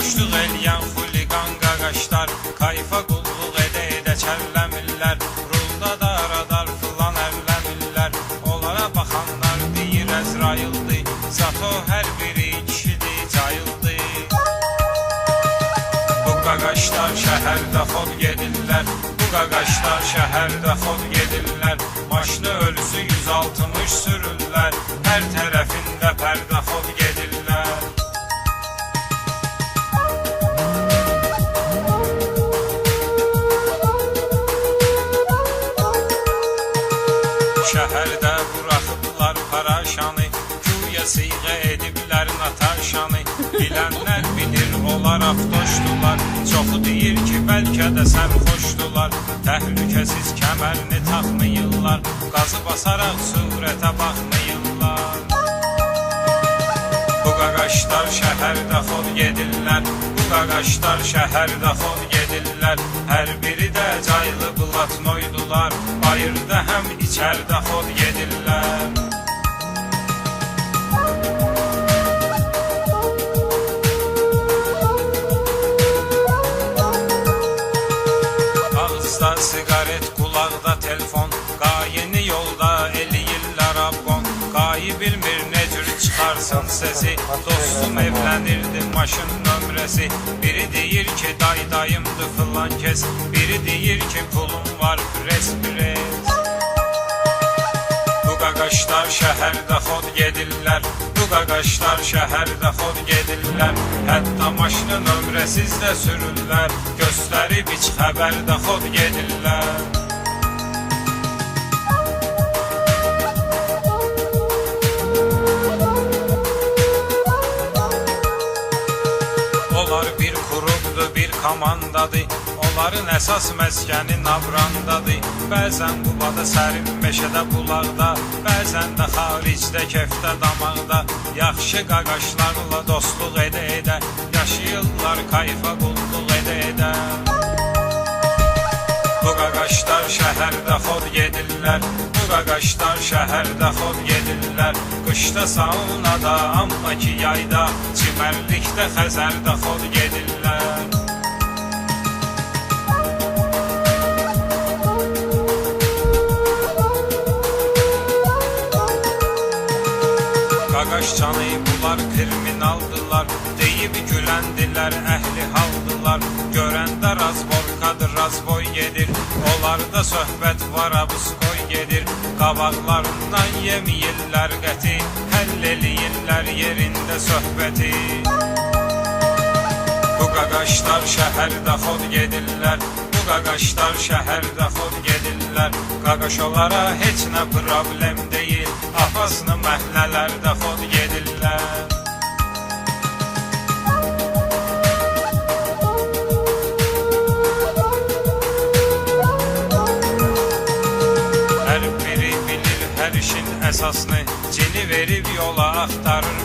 Doşluq eləyən xuliqan qaqaşlar, kayfa qulluq edə çərləmirlər. Rulda da radar filan ərləmirlər. Onlara baxanlar deyir Əzraildir, zato hər biri kişidir, cayıldır. Bu qaqaşlar şəhərdə xod gedirlər, bu qaqaşlar şəhərdə xod gedirlər. Maşını ölüsü 160 sürürlər, hər tərəfində pərdə xod gedirlər. Şəhərdə buraxıblar paraşanı, güya siğə ediblər Nataşanı. Bilənlər bilir, onlar avtoşdular, çoxu deyir ki, bəlkə də sərxoşdular. Təhlükəsiz kəmərini taxmayırlar, qazı basaraq surətə baxmayırlar. Bu qaqaşlar şəhərdə xod gedirlər, bu qaqaşlar şəhərdə xod gedirlər. Hər biri də caylı blatnoydular, bayırda həm içərdə xod gedirlər. Ağızda sigaret, qulaqda telefon, qayini yolda eləyirlər abbon. Qayı bilmir nə cür çıxarsın səsi, dostum evlənirdi maşın nömrəsi. Biri deyir ki, dayımdır filan kes, biri deyir ki, pulum var pres. Bu qaqaşlar şəhərdə xod gedirlər, bu qaqaşlar şəhərdə xod gedirlər. Hətta maşını nömrəsiz də sürürlər, göstərib heç xəbərdə xod gedirlər. Onlar bir qrupdur, bir komandadır, onların əsas məskəni Navrandadır. Bəzən qubada, sərin meşədə, bulaqda, bəzən də xaricdə, kefdə, damaqda. Yaxşı qaqaşlarla dostluq edə, yaşayırlar kayfa qulluq edə. Bu qaqaşlar şəhərdə xod gedirlər, bu qaqaşlar şəhərdə xod gedirlər. Qışda saunada, amma ki yayda, çimərlikdə, Xəzərdə xod gedirlər. Qaqaşcanı bunlar kriminaldılar, deyib güləndilər, əhli haldılar. Görəndə razborkadır, razboy gedir, onlarda söhbət var, abuskoy gedir. Qabaqlarından yemiyirlər qəti, həll eləyirlər yerində söhbəti. Bu qaqaşlar şəhərdə xod gedirlər, bu qaqaşlar şəhərdə xod gedirlər. Qaqaş onlara heç nə problem deyil, afasını məhəllələrdə xod gedirlər. Hər biri bilir hər işin əsasını, cini verib yola axtarır